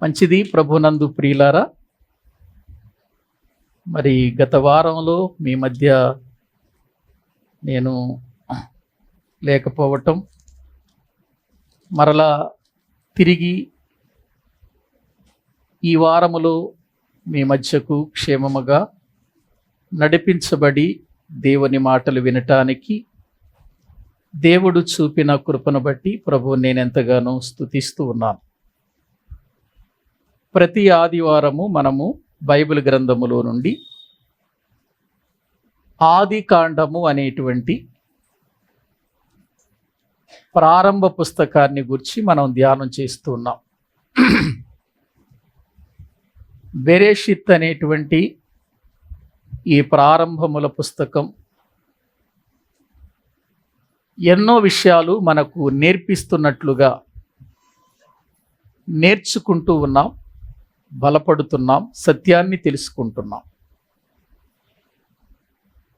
మంచిది. ప్రభునందు ప్రియులారా, మరి గత వారంలో మీ మధ్య నేను లేకపోవటం, మరలా తిరిగి ఈ వారములో మీ మధ్యకు క్షేమముగా నడిపించబడి దేవుని మాటలు వినటానికి దేవుడు చూపిన కృపను బట్టి ప్రభువు నేను ఎంతగానో స్తుతిస్తూ ఉన్నాను. ప్రతి ఆదివారము మనము బైబిల్ గ్రంథములో నుండి ఆది కాండము అనేటువంటి ప్రారంభ పుస్తకాన్ని గురించి మనం ధ్యానం చేస్తూ ఉన్నాం. బెరేషిత్ అనేటువంటి ఈ ప్రారంభముల పుస్తకం ఎన్నో విషయాలు మనకు నేర్పిస్తున్నట్లుగా నేర్చుకుంటూ ఉన్నాం, బలపడుతున్నాం, సత్యాన్ని తెలుసుకుంటున్నాం.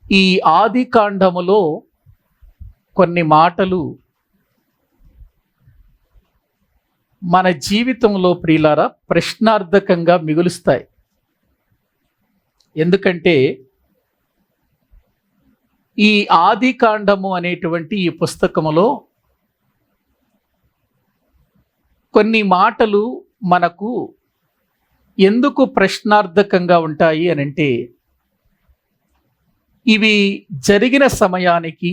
ఈ ఆది కాండములో కొన్ని మాటలు మన జీవితంలో ప్రియులారా ప్రశ్నార్థకంగా మిగులుస్తాయి. ఎందుకంటే ఈ ఆది కాండము అనేటువంటి ఈ పుస్తకములో కొన్ని మాటలు మనకు ఎందుకు ప్రశ్నార్థకంగా ఉంటాయి అనంటే, ఇవి జరిగిన సమయానికి,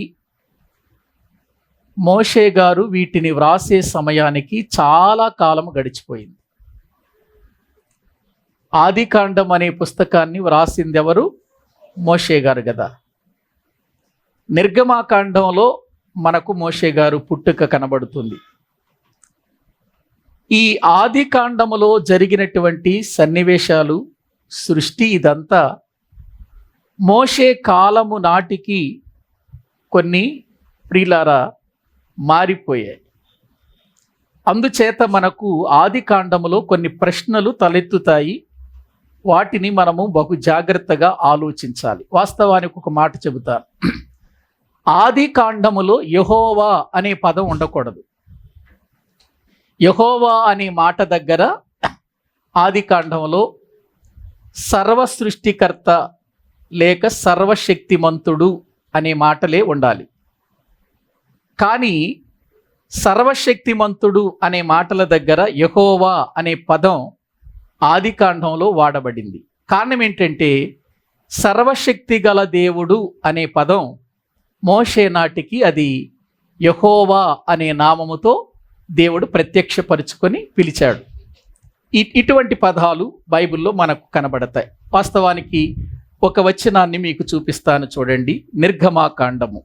మోషే గారు వీటిని వ్రాసే సమయానికి చాలా కాలం గడిచిపోయింది. ఆది కాండం అనే పుస్తకాన్ని వ్రాసింది ఎవరు? మోషే గారు కదా. నిర్గమాకాండంలో మనకు మోషే గారు పుట్టుక కనబడుతుంది. ఈ ఆది కాండములో జరిగినటువంటి సన్నివేశాలు, సృష్టి, ఇదంతా మోషే కాలము నాటికి కొన్ని ప్రియులారా మారిపోయాయి. అందుచేత మనకు ఆది కాండములో కొన్ని ప్రశ్నలు తలెత్తుతాయి. వాటిని మనము బహు జాగ్రత్తగా ఆలోచించాలి. వాస్తవానికి ఒక మాట చెబుతాను. ఆది కాండములో యెహోవా అనే పదం ఉండకూడదు. యెహోవా అనే మాట దగ్గర ఆది కాండములో సర్వ సృష్టికర్త లేక సర్వశక్తిమంతుడు అనే మాటలే ఉండాలి. కానీ సర్వశక్తిమంతుడు అనే మాటల దగ్గర యెహోవా అనే పదం ఆది కాండంలో వాడబడింది. కారణం ఏంటంటే, సర్వశక్తి గల దేవుడు అనే పదం మోషే నాటికి అది యెహోవా అనే నామముతో దేవుడు ప్రత్యక్షపరుచుకొని పిలిచాడు. ఇటువంటి పదాలు బైబిల్లో మనకు కనబడతాయి. వాస్తవానికి ఒక వచనాన్ని మీకు చూపిస్తాను, చూడండి. నిర్గమాకాండము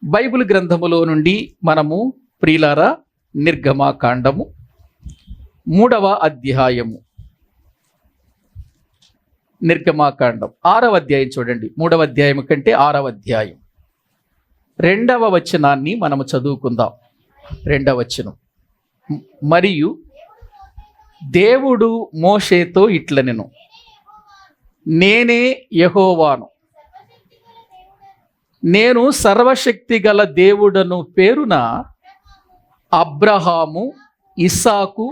బైబిల్ గ్రంథములో నుండి మనము ప్రియులారా నిర్గమాకాండము 3వ అధ్యాయము, నిర్గమాకాండం 6వ అధ్యాయం చూడండి. 3వ అధ్యాయం కంటే 6వ అధ్యాయం 2వ వచనాన్ని మనము చదువుకుందాం. 2వ వచనం, మరియు దేవుడు మోషేతో ఇట్లనెను, నేనే యెహోవాను, నేను సర్వశక్తి గల దేవుడను పేరున అబ్రహాము, ఇస్సాకు.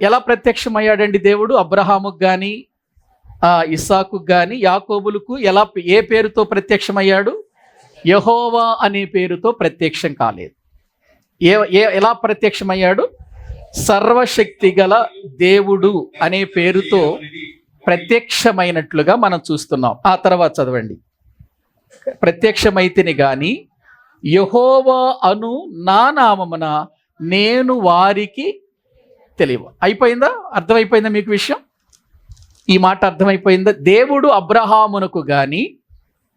ఎలా ప్రత్యక్షమయ్యాడండి దేవుడు? అబ్రహాముకు కానీ, ఇస్సాకు కానీ, యాకోబులకు ఏ పేరుతో ప్రత్యక్షమయ్యాడు? యెహోవా అనే పేరుతో ప్రత్యక్షం కాలేదు. ఎలా ప్రత్యక్షమయ్యాడు? సర్వశక్తి గల దేవుడు అనే పేరుతో ప్రత్యక్షమైనట్లుగా మనం చూస్తున్నాం. ఆ తర్వాత చదవండి. ప్రత్యక్షమైతిని గాని యెహోవా అను నా నామమున నేను వారికి తెలియవు. అయిపోయిందా? అర్థమైపోయిందా మీకు విషయం? ఈ మాట అర్థమైపోయిందా? దేవుడు అబ్రహామునకు గాని,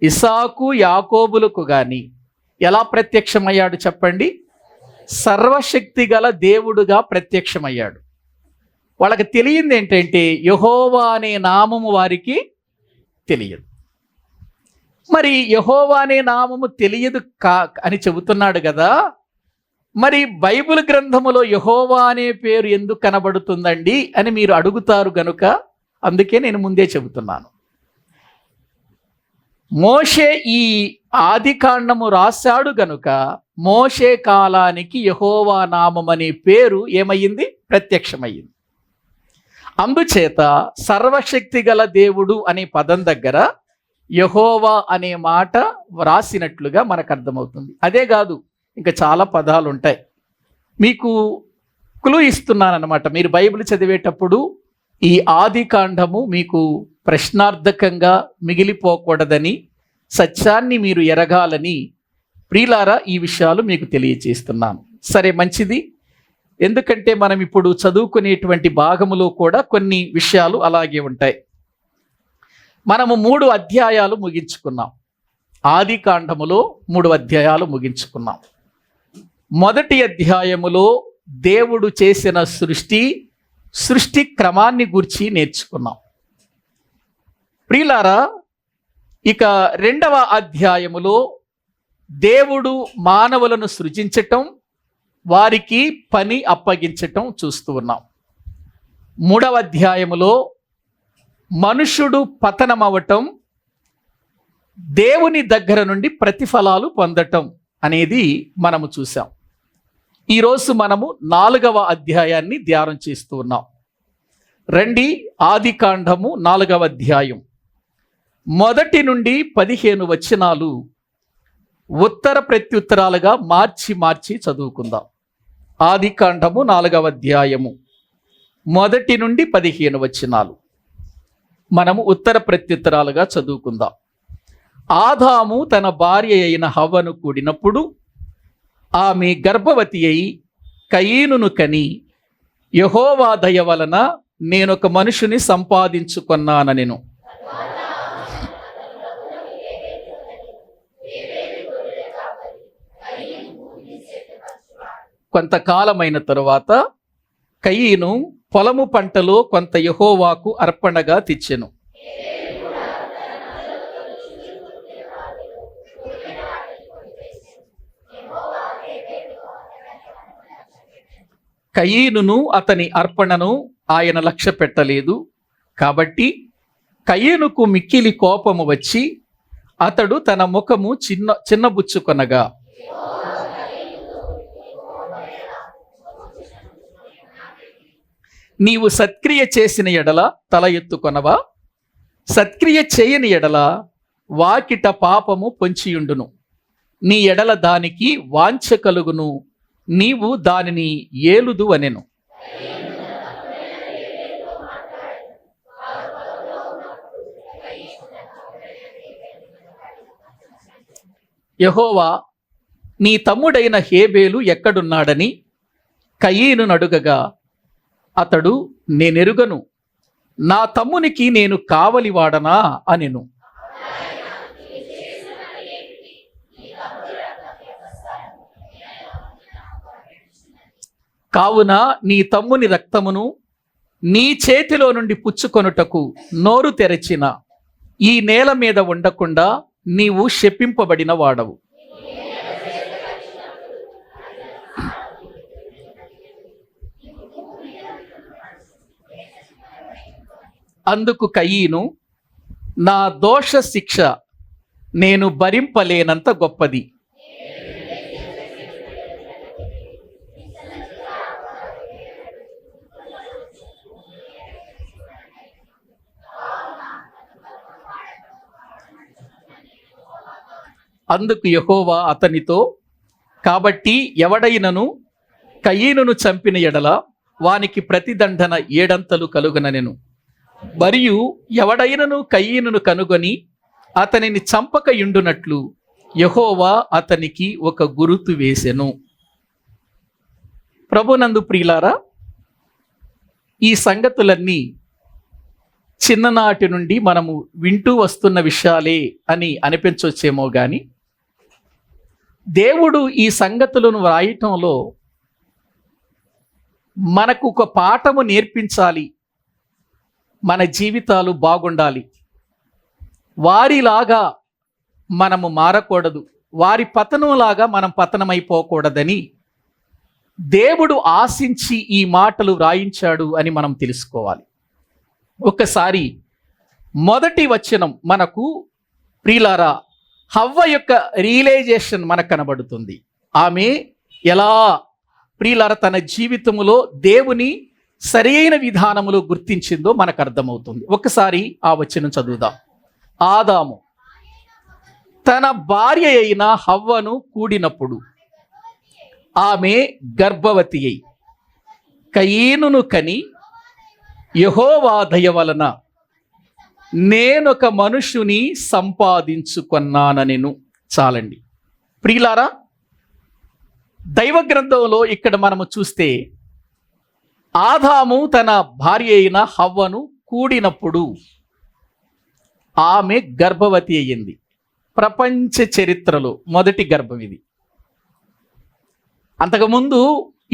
ఇస్సాకు, యాకోబులకు గాని ఎలా ప్రత్యక్షమయ్యాడు చెప్పండి? సర్వశక్తి గల దేవుడుగా ప్రత్యక్షమయ్యాడు. వాళ్ళకి తెలియంది ఏంటంటే, యెహోవా అనే నామము వారికి తెలియదు. మరి యెహోవా అనే నామము తెలియదు అని చెబుతున్నాడు కదా. మరి బైబిల్ గ్రంథములో యెహోవా అనే పేరు ఎందుకు కనబడుతుందండి అని మీరు అడుగుతారు గనుక అందుకే నేను ముందే చెబుతున్నాను. మోషే ఈ ఆది కాండము రాశాడు గనుక మోషే కాలానికి యెహోవా నామం అనే పేరు ఏమయ్యింది? ప్రత్యక్షమయ్యింది. అందుచేత సర్వశక్తి గల దేవుడు అనే పదం దగ్గర యెహోవా అనే మాట వ్రాసినట్లుగా మనకు అర్థమవుతుంది. అదే కాదు, ఇంకా చాలా పదాలు ఉంటాయి. మీకు క్లూ ఇస్తున్నానన్నమాట. మీరు బైబిల్ చదివేటప్పుడు ఈ ఆది కాండము మీకు ప్రశ్నార్థకంగా మిగిలిపోకూడదని, సత్యాన్ని మీరు ఎరగాలని ప్రియులారా ఈ విషయాలు మీకు తెలియచేస్తున్నాను. సరే, మంచిది. ఎందుకంటే మనం ఇప్పుడు చదువుకునేటువంటి భాగములో కూడా కొన్ని విషయాలు అలాగే ఉంటాయి. మనము 3 అధ్యాయాలు ముగించుకున్నాం. ఆది కాండములో 3 అధ్యాయాలు ముగించుకున్నాం. మొదటి అధ్యాయములో దేవుడు చేసిన సృష్టి క్రమాన్ని గూర్చి నేర్చుకున్నాం. ప్రియులారా, ఇక 2వ అధ్యాయములో దేవుడు మానవులను సృజించటం, వారికి పని అప్పగించటం చూస్తూ ఉన్నాం. 3వ అధ్యాయములో మనుషుడు పతనమవటం, దేవుని దగ్గర నుండి ప్రతిఫలాలు పొందటం అనేది మనము చూసాం. ఈరోజు మనము 4వ అధ్యాయాన్ని ధ్యానం చేస్తూ ఉన్నాం. రండి, ఆది కాండము 4వ అధ్యాయం 1 నుండి 15 వచనాలు ఉత్తర ప్రత్యుత్తరాలుగా మార్చి చదువుకుందాం. ఆది కాండము 4వ అధ్యాయము 1 నుండి 15 వచనాలు మనము ఉత్తర ప్రత్యుత్తరాలుగా చదువుకుందాం. ఆదాము తన భార్య అయిన హవ్వను కూడినప్పుడు ఆమె గర్భవతి అయి కయీనును కని, యెహోవా దయ వలన నేనొక మనుషుని సంపాదించుకొన్నానెను. కొంతకాలమైన తరువాత కయీను పొలము పంటలో కొంత యెహోవాకు అర్పణగా తెచ్చెను. కయీనును అతని అర్పణను ఆయన లక్ష్య పెట్టలేదు. కాబట్టి కయీనుకు మిక్కిలి కోపము వచ్చి అతడు తన ముఖము చిన్నబుచ్చుకొనగా, నీవు సత్క్రియ చేసిన ఎడల తల ఎత్తుకొనవా? సత్క్రియ చేయని ఎడల వాకిట పాపము పొంచియుండును. నీ ఎడల దానికి వాంఛ కలుగును, నీవు దానిని ఏలుదు అనెను. యెహోవా, నీ తమ్ముడైన హేబేలు ఎక్కడున్నాడని కయీనును అడుగగా, అతడు, నేనెరుగను, నా తమ్మునికి నేను కావలివాడనా అనెను. కావున నీ తమ్ముని రక్తమును నీ చేతిలో నుండి పుచ్చుకొనుటకు నోరు తెరచిన ఈ నేల మీద ఉండకుండా నీవు శపింపబడిన వాడవు. అందుకు కయీను, నా దోష శిక్ష నేను భరింపలేనంత గొప్పది. అందుకు యెహోవా అతనితో, కాబట్టి ఎవడైనను కయీనును చంపిన ఎడల వానికి ప్రతిదండన 7 అంతలు కలుగనెను. మరియు ఎవడైనను కయీనును కనుగొని అతనిని చంపక యుండునట్లు యెహోవా అతనికి ఒక గురుతు వేసెను. ప్రభునందు ప్రియులారా, ఈ సంగతులన్నీ చిన్ననాటి నుండి మనము వింటూ వస్తున్న విషయాలే అని అనిపించవచ్చేమో కానీ, దేవుడు ఈ సంగతులను వ్రాయటంలో మనకు ఒక పాఠము నేర్పించాలి. మన జీవితాలు బాగుండాలి, వారిలాగా మనము మారకూడదు, వారి పతనంలాగా మనం పతనమైపోకూడదని దేవుడు ఆశించి ఈ మాటలు వ్రాయించాడు అని మనం తెలుసుకోవాలి. ఒకసారి మొదటి వచనం మనకు ప్రియులారా హవ్వ యొక్క రియలైజేషన్ మనకు కనబడుతుంది. ఆమె ఎలా ప్రియులార తన జీవితంలో దేవుని సరైన విధానములో గుర్తించిందో మనకు అర్థమవుతుంది. ఒకసారి ఆ వచనం చదువుదాం. ఆదాము తన భార్య అయిన హవ్వను కూడినప్పుడు ఆమె గర్భవతి అయి కయీనును కని యెహోవా దయ వలన నేనొక మనుషుని సంపాదించుకొన్నానెను. చాలండి ప్రియులారా, దైవ గ్రంథంలో ఇక్కడ మనము చూస్తే ఆదాము తన భార్య అయిన హవ్వను కూడినప్పుడు ఆమె గర్భవతి అయ్యింది. ప్రపంచ చరిత్రలో మొదటి గర్భం ఇది. అంతకుముందు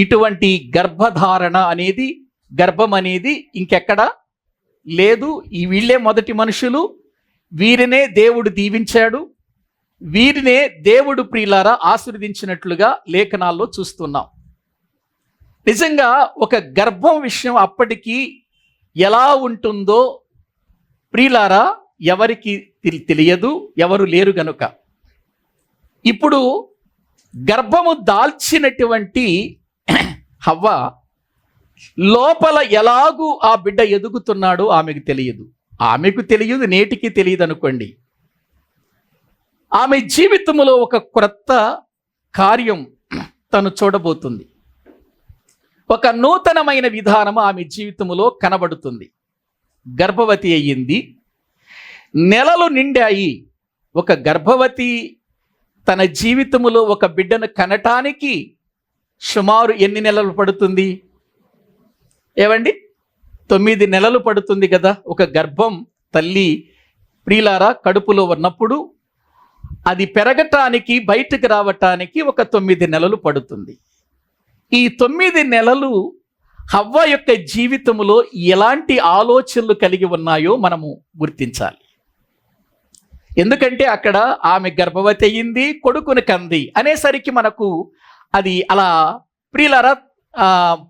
ఇటువంటి గర్భధారణ అనేది, గర్భం అనేది ఇంకెక్కడా లేదు. ఈ వీళ్ళే మొదటి మనుషులు. వీరినే దేవుడు దీవించాడు. వీరినే దేవుడు ప్రియులారా ఆశీర్వదించినట్లుగా లేఖనాల్లో చూస్తున్నాం. నిజంగా ఒక గర్భం విషయం అప్పటికి ఎలా ఉంటుందో ప్రియులారా ఎవరికి తెలియదు, ఎవరు లేరు గనుక. ఇప్పుడు గర్భము దాల్చినటువంటి హవ్వ లోపల ఎలాగూ ఆ బిడ్డ ఎదుగుతున్నాడో ఆమెకు తెలియదు. ఆమెకు తెలియదు, నేటికి తెలియదు అనుకోండి. ఆమె జీవితంలో ఒక క్రొత్త కార్యం తను చూడబోతుంది. ఒక నూతనమైన విధానం ఆమె జీవితంలో కనబడుతుంది. గర్భవతి అయ్యింది, నెలలు నిండాయి. ఒక గర్భవతి తన జీవితంలో ఒక బిడ్డను కనటానికి సుమారు ఎన్ని నెలలు పడుతుంది? ఏవండి, 9 నెలలు పడుతుంది కదా. ఒక గర్భం తల్లి ప్రియులారా కడుపులో ఉన్నప్పుడు అది పెరగటానికి, బయటకు రావటానికి ఒక 9 నెలలు పడుతుంది. ఈ 9 నెలలు హవ్వ యొక్క జీవితంలో ఎలాంటి ఆలోచనలు కలిగి ఉన్నాయో మనము గుర్తించాలి. ఎందుకంటే అక్కడ ఆమె గర్భవతి అయ్యింది, కొడుకుని కంది అనేసరికి మనకు అది అలా ప్రియులారా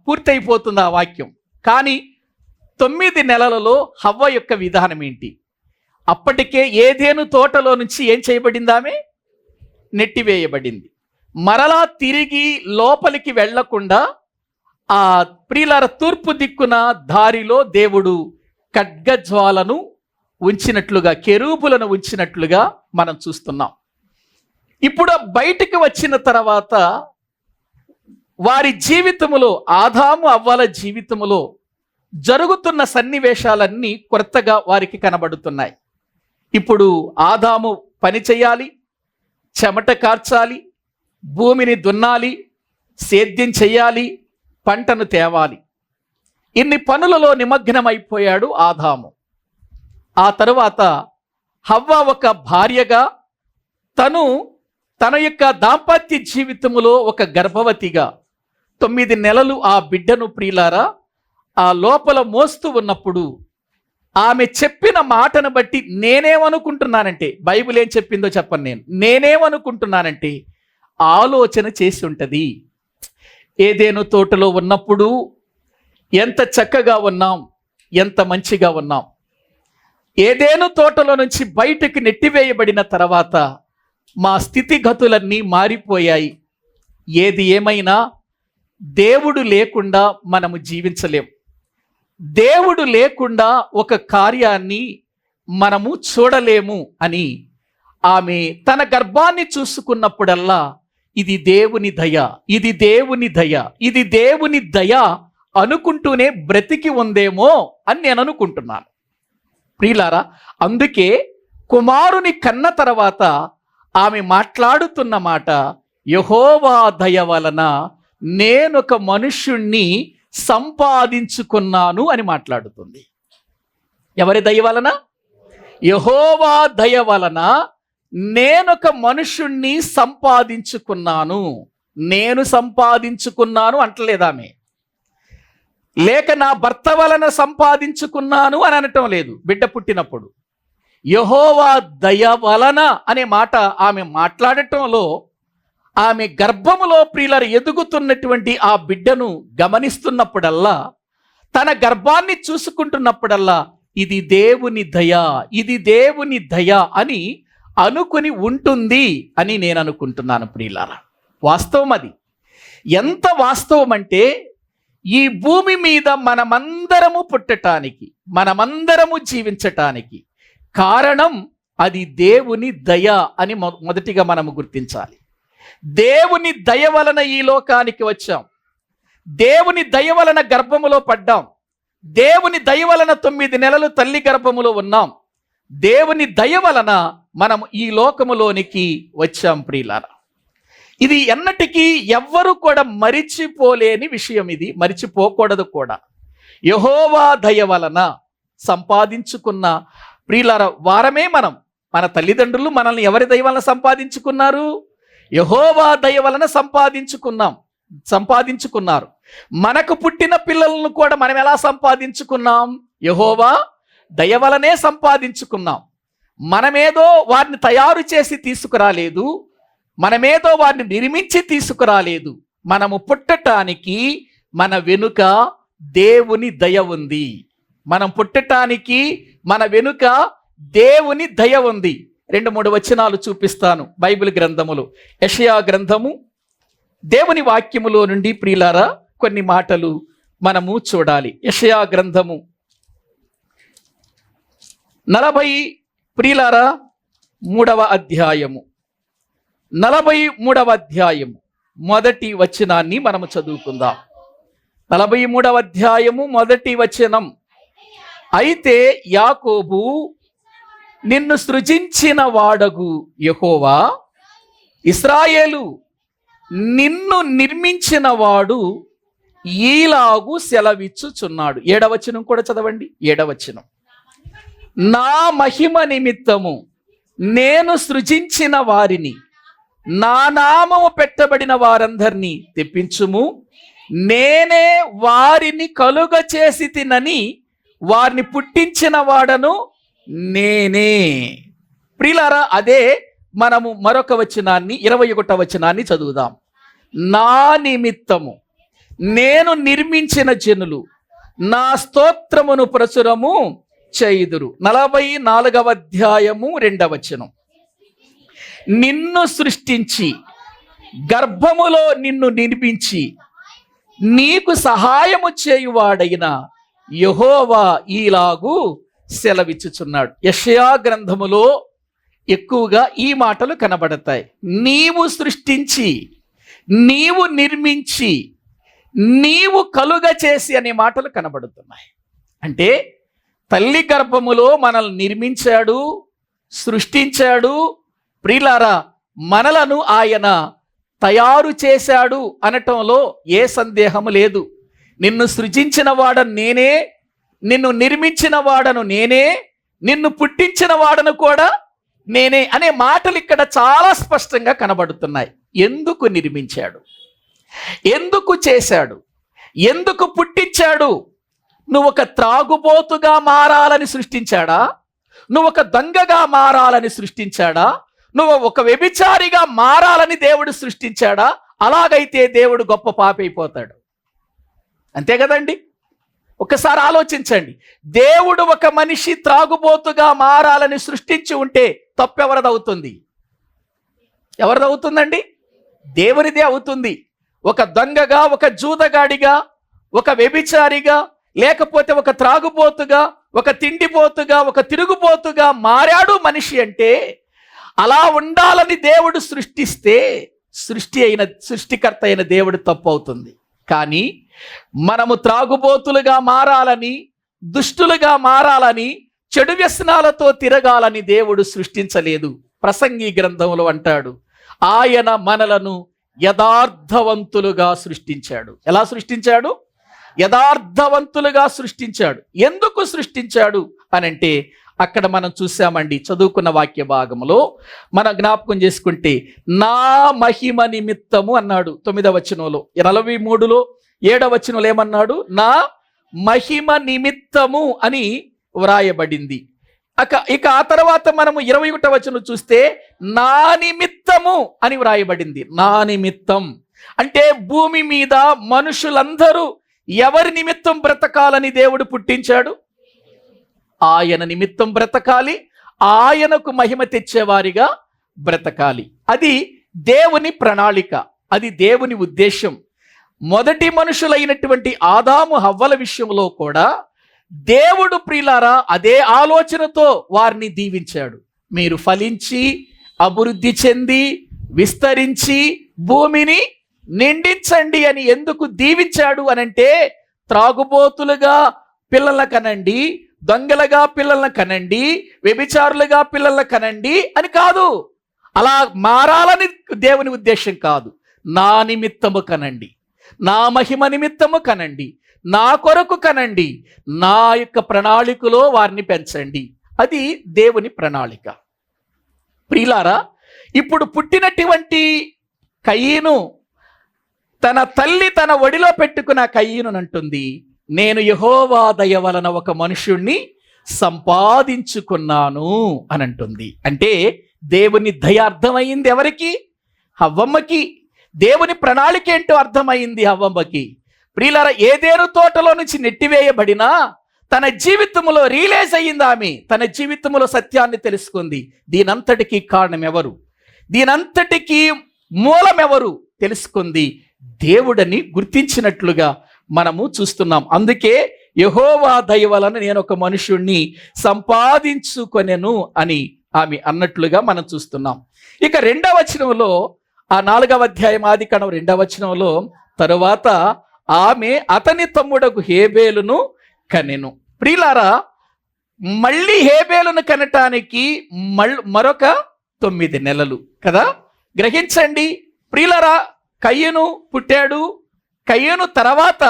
పూర్తయిపోతుంది ఆ వాక్యం. కానీ 9 నెలలలో హవ్వ యొక్క విధానం ఏంటి? అప్పటికే ఏదేను తోటలో నుంచి ఏం చేయబడింది? ఆమె నెట్టివేయబడింది. మరలా తిరిగి లోపలికి వెళ్లకుండా ఆ ప్రియులార తూర్పు దిక్కున దారిలో దేవుడు ఖడ్గజ్వాలను ఉంచినట్లుగా, కెరూబులను ఉంచినట్లుగా మనం చూస్తున్నాం. ఇప్పుడు బయటికి వచ్చిన తర్వాత వారి జీవితములో, ఆదాము అవ్వల జీవితములో జరుగుతున్న సన్నివేశాలన్నీ కొత్తగా వారికి కనబడుతున్నాయి. ఇప్పుడు ఆదాము పని చేయాలి, చెమట కార్చాలి, భూమిని దున్నాలి, సేద్యం చెయ్యాలి, పంటను తేవాలి. ఇన్ని పనులలో నిమగ్నమైపోయాడు ఆదాము. ఆ తరువాత హవ్వ ఒక భార్యగా, తన యొక్క దాంపత్య జీవితములో ఒక గర్భవతిగా 9 నెలలు ఆ బిడ్డను ప్రియులారా ఆ లోపల మోస్తూ ఉన్నప్పుడు ఆమె చెప్పిన మాటను బట్టి నేనేమనుకుంటున్నానంటే, బైబిల్ ఏం చెప్పిందో చెప్పను, నేనేమనుకుంటున్నానంటే ఆలోచన చేసి ఉంటుంది. ఏదేను తోటలో ఉన్నప్పుడు ఎంత చక్కగా ఉన్నాం, ఎంత మంచిగా ఉన్నాం. ఏదేను తోటలో నుంచి బయటకు నెట్టివేయబడిన తర్వాత మా స్థితిగతులన్నీ మారిపోయాయి. ఏది ఏమైనా దేవుడు లేకుండా మనము జీవించలేం. దేవుడు లేకుండా ఒక కార్యాన్ని మనము చూడలేము అని ఆమె తన గర్భాన్ని చూసుకున్నప్పుడల్లా ఇది దేవుని దయ, ఇది దేవుని దయ, ఇది దేవుని దయ అనుకుంటూనే బ్రతికి ఉందేమో అని నేను అనుకుంటున్నాను ప్రియులారా. అందుకే కుమారుని కన్న తర్వాత ఆమె మాట్లాడుతున్న మాట, యెహోవా దయ వలన నేనొక మనుష్యుణ్ణి సంపాదించుకున్నాను అని మాట్లాడుతుంది. ఎవరి దయ వలన? యెహోవా దయ వలన నేనొక మనుష్యుణ్ణి సంపాదించుకున్నాను. నేను సంపాదించుకున్నాను అంటలేదామె, లేక నా భర్త వలన సంపాదించుకున్నాను అని అనటం లేదు. బిడ్డ పుట్టినప్పుడు యెహోవా దయ వలన అనే మాట ఆమె మాట్లాడటంలో, ఆమె గర్భములో ప్రియులారా ఎదుగుతున్నటువంటి ఆ బిడ్డను గమనిస్తున్నప్పుడల్లా, తన గర్భాన్ని చూసుకుంటున్నప్పుడల్లా ఇది దేవుని దయ, ఇది దేవుని దయ అని అనుకుని ఉంటుంది అని నేను అనుకుంటున్నాను ప్రియులారా. వాస్తవం అది. ఎంత వాస్తవం అంటే, ఈ భూమి మీద మనమందరము పుట్టటానికి, మనమందరము జీవించటానికి కారణం అది దేవుని దయ అని మొదటిగా మనము గుర్తించాలి. దేవుని దయ వలన ఈ లోకానికి వచ్చాం. దేవుని దయ వలన గర్భములో పడ్డాం. దేవుని దయ వలన 9 నెలలు తల్లి గర్భములో ఉన్నాం. దేవుని దయ వలన మనం ఈ లోకములోనికి వచ్చాం ప్రియులారా. ఇది ఎన్నటికీ ఎవ్వరు కూడా మరిచిపోలేని విషయం. ఇది మరిచిపోకూడదు కూడా. యెహోవా దయ వలన సంపాదించుకున్న ప్రియులారా వారమే మనం. మన తల్లిదండ్రులు మనల్ని ఎవరి దయ వలన సంపాదించుకున్నారు? యెహోవా దయ వలన సంపాదించుకున్నారు. మనకు పుట్టిన పిల్లలను కూడా మనం ఎలా సంపాదించుకున్నాం? యెహోవా దయ వలనే సంపాదించుకున్నాం. మనమేదో వారిని తయారు చేసి తీసుకురాలేదు, మనమేదో వారిని నిర్మించి తీసుకురాలేదు. మనము పుట్టటానికి మన వెనుక దేవుని దయ ఉంది. మనం పుట్టటానికి మన వెనుక దేవుని దయ ఉంది. 2-3 వచనాలు చూపిస్తాను బైబిల్ గ్రంథములు. యెషయా గ్రంథము, దేవుని వాక్యములో నుండి ప్రియులారా కొన్ని మాటలు మనము చూడాలి. యెషయా గ్రంథము 40 ప్రియులారా 3వ అధ్యాయము, 43వ అధ్యాయము మొదటి వచనాన్ని మనము చదువుకుందాం. 43వ అధ్యాయము మొదటి వచనం. అయితే యాకోబు, నిన్ను సృజించిన వాడగు యెహోవా, ఇశ్రాయేలు, నిన్ను నిర్మించిన వాడు ఈలాగు సెలవిచ్చుచున్నాడు. 7వ వచనం కూడా చదవండి. 7వ వచనం. నా మహిమ నిమిత్తము నేను సృజించిన వారిని, నా నామము పెట్టబడిన వారందరినీ తెప్పించుము. నేనే వారిని కలుగ చేసి తినని వారిని పుట్టించిన వాడను నేనే. ప్రియులారా, అదే మనము మరొక వచనాన్ని 21వ వచనాన్ని చదువుదాం. నా నిమిత్తము నేను నిర్మించిన జనులు నా స్తోత్రమును ప్రచురము చేయుదురు. 44వ అధ్యాయము 2వ వచనం. నిన్ను సృష్టించి గర్భములో నిన్ను నిర్మించి నీకు సహాయము చేయువాడైన యెహోవా ఈలాగు సెలవిచ్చుచున్నాడు. యెషయా గ్రంథములో ఎక్కువగా ఈ మాటలు కనబడతాయి. నీవు సృష్టించి, నీవు నిర్మించి, నీవు కలుగ చేసి అనే మాటలు కనబడుతున్నాయి. అంటే తల్లి గర్భములో మనల్ని నిర్మించాడు, సృష్టించాడు. ప్రియులారా, మనలను ఆయన తయారు చేశాడు అనటంలో ఏ సందేహము లేదు. నిన్ను సృజించిన వాడను నేనే, నిన్ను నిర్మించిన వాడను నేనే, నిన్ను పుట్టించిన వాడను కూడా నేనే అనే మాటలు ఇక్కడ చాలా స్పష్టంగా కనబడుతున్నాయి. ఎందుకు నిర్మించాడు? ఎందుకు చేశాడు? ఎందుకు పుట్టించాడు? నువ్వు ఒక త్రాగుబోతుగా మారాలని సృష్టించాడా? నువ్వు ఒక దొంగగా మారాలని సృష్టించాడా? నువ్వు ఒక వ్యభిచారిగా మారాలని దేవుడు సృష్టించాడా? అలాగైతే దేవుడు గొప్ప పాపి అయిపోతాడు. అంతే కదండి? ఒకసారి ఆలోచించండి. దేవుడు ఒక మనిషి త్రాగుబోతుగా మారాలని సృష్టించి ఉంటే తప్పెవరిదవుతుంది? ఎవరిదవుతుందండి? దేవునిదే అవుతుంది. ఒక దొంగగా, ఒక జూదగాడిగా, ఒక వ్యభిచారిగా, లేకపోతే ఒక త్రాగుబోతుగా, ఒక తిండిపోతుగా, ఒక తిరుగుబోతుగా మారాడు మనిషి అంటే, అలా ఉండాలని దేవుడు సృష్టిస్తే సృష్టికర్త అయిన దేవుడు తప్పు అవుతుంది. కానీ మనము త్రాగుబోతులుగా మారాలని, దుష్టులుగా మారాలని, చెడు వ్యసనాలతో తిరగాలని దేవుడు సృష్టించలేదు. ప్రసంగి గ్రంథంలో అంటాడు, ఆయన మనలను యథార్థవంతులుగా సృష్టించాడు. ఎలా సృష్టించాడు? యథార్థవంతులుగా సృష్టించాడు. ఎందుకు సృష్టించాడు అనంటే అక్కడ మనం చూసామండి. చదువుకున్న వాక్య భాగంలో మనం జ్ఞాపకం చేసుకుంటే, నా మహిమ నిమిత్తము అన్నాడు 9వ వచనంలో. 43లో 7వ వచనంలో ఏమన్నాడు? నా మహిమ నిమిత్తము అని వ్రాయబడింది. ఇక ఆ తర్వాత మనము 21వ వచనం చూస్తే నా నిమిత్తము అని వ్రాయబడింది. నా నిమిత్తం అంటే భూమి మీద మనుషులందరూ ఎవరి నిమిత్తం బ్రతకాలని దేవుడు పుట్టించాడు? ఆయన నిమిత్తం బ్రతకాలి, ఆయనకు మహిమ తెచ్చేవారిగా బ్రతకాలి. అది దేవుని ప్రణాళిక. అది దేవుని ఉద్దేశం. మొదటి మనుషులైనటువంటి ఆదాము హవ్వల విషయంలో కూడా దేవుడు ప్రియులారా అదే ఆలోచనతో వారిని దీవించాడు. మీరు ఫలించి అభివృద్ధి చెంది విస్తరించి భూమిని నిండించండి అని ఎందుకు దీవించాడు అనంటే, త్రాగుబోతులుగా పిల్లల కనండి, దొంగలుగా పిల్లల కనండి, వ్యభిచారులుగా పిల్లల కనండి అని కాదు. అలా మారాలని దేవుని ఉద్దేశం కాదు. నా నిమిత్తము కనండి, నా మహిమ నిమిత్తము కనండి, నా కొరకు కనండి, నా యొక్క ప్రణాళికలో వారిని పెంచండి. అది దేవుని ప్రణాళిక. ప్రియులారా, ఇప్పుడు పుట్టినటువంటి కయీను తన తల్లి తన ఒడిలో పెట్టుకున్న కయీను అంటుంది, నేను యెహోవా దయ వలన ఒక మనుష్యుణ్ణి సంపాదించుకున్నాను అని అంటుంది. అంటే దేవుని దయ అర్థమైంది ఎవరికి? హవ్వమ్మకి. దేవుని ప్రణాళిక ఏంటో అర్థమైంది హవ్వమ్మకి. ప్రియులారా, ఏదేను తోటలో నుంచి నెట్టివేయబడినా తన జీవితంలో రియలైజ్ అయ్యింది. ఆమె తన జీవితంలో సత్యాన్ని తెలుసుకుంది. దీనంతటికీ కారణం ఎవరు? దీనంతటికీ మూలం ఎవరు తెలుసుకుంది. దేవుడని గుర్తించినట్లుగా మనము చూస్తున్నాం. అందుకే యెహోవా దయ వలన నేను ఒక మనుషుణ్ణి సంపాదించుకొనెను అని ఆమె అన్నట్లుగా మనం చూస్తున్నాం. ఇక 2వ వచనంలో, ఆ 4వ అధ్యాయం ఆదికాండం 2వ వచనంలో, తరువాత ఆమె అతని తమ్ముడకు హేబేలును కనెను. ప్రియులారా, మళ్ళీ హేబేలును కనటానికి మరొక 9 నెలలు కదా. గ్రహించండి ప్రియులారా, కయ్యను పుట్టాడు. కయ్యను తర్వాత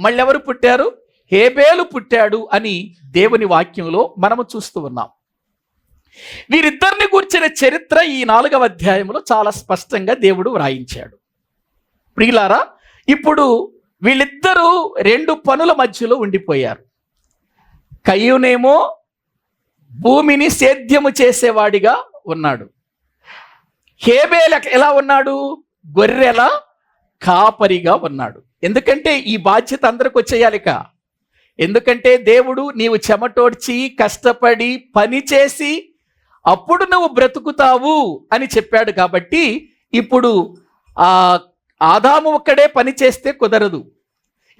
మళ్ళెవరు పుట్టారు? హేబేలు పుట్టాడు అని దేవుని వాక్యంలో మనము చూస్తూ ఉన్నాం. వీరిద్దరిని గూర్చిన చరిత్ర ఈ 4వ అధ్యాయంలో చాలా స్పష్టంగా దేవుడు వ్రాయించాడు. ప్రియులారా, ఇప్పుడు వీళ్ళిద్దరూ 2 పనుల మధ్యలో ఉండిపోయారు. కయ్యూనేమో భూమిని సేద్యము చేసేవాడిగా ఉన్నాడు. హేబేలు ఎలా ఉన్నాడు? గొర్రెల కాపరిగా ఉన్నాడు. ఎందుకంటే ఈ బాధ్యత అందరికి వచ్చేయాలిక. ఎందుకంటే దేవుడు నీవు చెమటోడ్చి కష్టపడి పని చేసి అప్పుడు నువ్వు బ్రతుకుతావు అని చెప్పాడు. కాబట్టి ఇప్పుడు ఆదాము ఒక్కడే పని చేస్తే కుదరదు.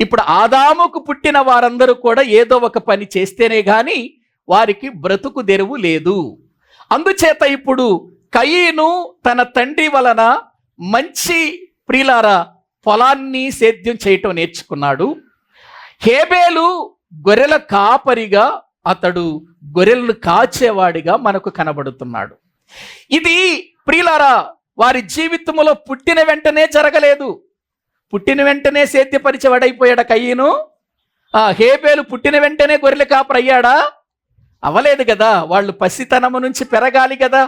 ఇప్పుడు ఆదాముకు పుట్టిన వారందరూ కూడా ఏదో ఒక పని చేస్తేనే గాని వారికి బ్రతుకు తెరువు లేదు. అందుచేత ఇప్పుడు కయీను తన తండ్రి వలన మంచి ప్రియులారా పొలాన్ని సేద్యం చేయటం నేర్చుకున్నాడు. హేబేలు గొర్రెల కాపరిగా, అతడు గొర్రెలను కాచేవాడిగా మనకు కనబడుతున్నాడు. ఇది ప్రియులారా వారి జీవితంలో పుట్టిన వెంటనే జరగలేదు. పుట్టిన వెంటనే సేద్యపరిచేవాడైపోయాడా కయ్యను? హేబేలు పుట్టిన వెంటనే గొర్రెల కాపరి అయ్యాడా? అవలేదు కదా. వాళ్ళు పసితనము నుంచి పెరగాలి కదా.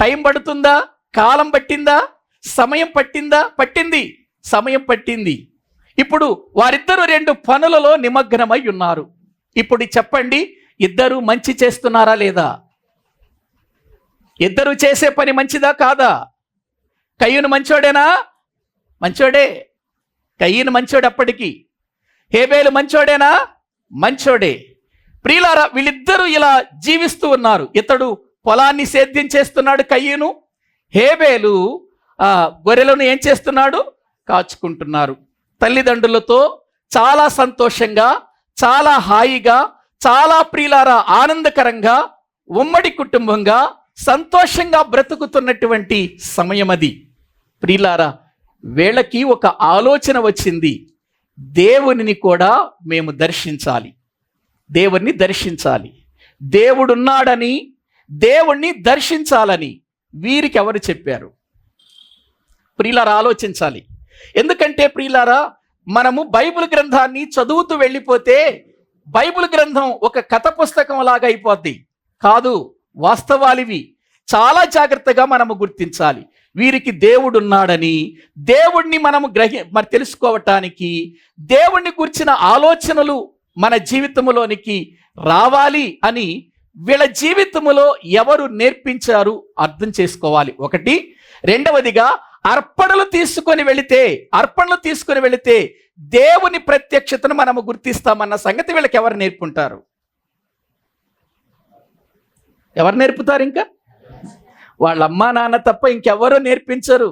టైం పడుతుందా? కాలం పట్టిందా? సమయం పట్టిందా? పట్టింది, సమయం పట్టింది. ఇప్పుడు వారిద్దరూ 2 పనులలో నిమగ్నమై ఉన్నారు. ఇప్పుడు చెప్పండి, ఇద్దరు మంచి చేస్తున్నారా లేదా? ఇద్దరు చేసే పని మంచిదా కాదా? కయ్యూను మంచోడేనా? మంచోడే. కయ్యూను మంచోడు అప్పటికి. హేబేలు మంచోడేనా? మంచోడే. ప్రియులారా, వీళ్ళిద్దరూ ఇలా జీవిస్తూ ఉన్నారు. ఇతడు పొలాన్ని సేద్యం చేస్తున్నాడు కయ్యూను. హేబేలు గొర్రెలను ఏం చేస్తున్నాడు? కాచుకుంటున్నారు. తల్లిదండ్రులతో చాలా సంతోషంగా, చాలా హాయిగా, చాలా ప్రియులారా ఆనందకరంగా, ఉమ్మడి కుటుంబంగా సంతోషంగా బ్రతుకుతున్నటువంటి సమయం అది. ప్రియులారా, వీళ్ళకి ఒక ఆలోచన వచ్చింది. దేవునిని కూడా మేము దర్శించాలి, దేవుణ్ణి దర్శించాలి, దేవుడున్నాడని, దేవుణ్ణి దర్శించాలని వీరికి ఎవరు చెప్పారు? ప్రియులారా, ఆలోచించాలి. ఎందుకంటే ప్రియులారా, మనము బైబిల్ గ్రంథాన్ని చదువుతూ వెళ్ళిపోతే బైబిల్ గ్రంథం ఒక కథ పుస్తకం లాగా అయిపోద్ది. కాదు, వాస్తవాలివి. చాలా జాగ్రత్తగా మనము గుర్తించాలి. వీరికి దేవుడున్నాడని, దేవుణ్ణి మనము మరి తెలుసుకోవటానికి, దేవుణ్ణి గురించిన ఆలోచనలు మన జీవితంలోనికి రావాలి అని వీళ్ళ జీవితంలో ఎవరు నేర్పించారు అర్థం చేసుకోవాలి. ఒకటి. రెండవదిగా, అర్పణలు తీసుకొని వెళితే దేవుని ప్రత్యక్షతను మనము గుర్తిస్తామన్న సంగతి వీళ్ళకి ఎవరు నేర్పుంటారు? ఎవరు నేర్పుతారు? ఇంకా వాళ్ళ అమ్మా నాన్న తప్ప ఇంకెవరో నేర్పించరు.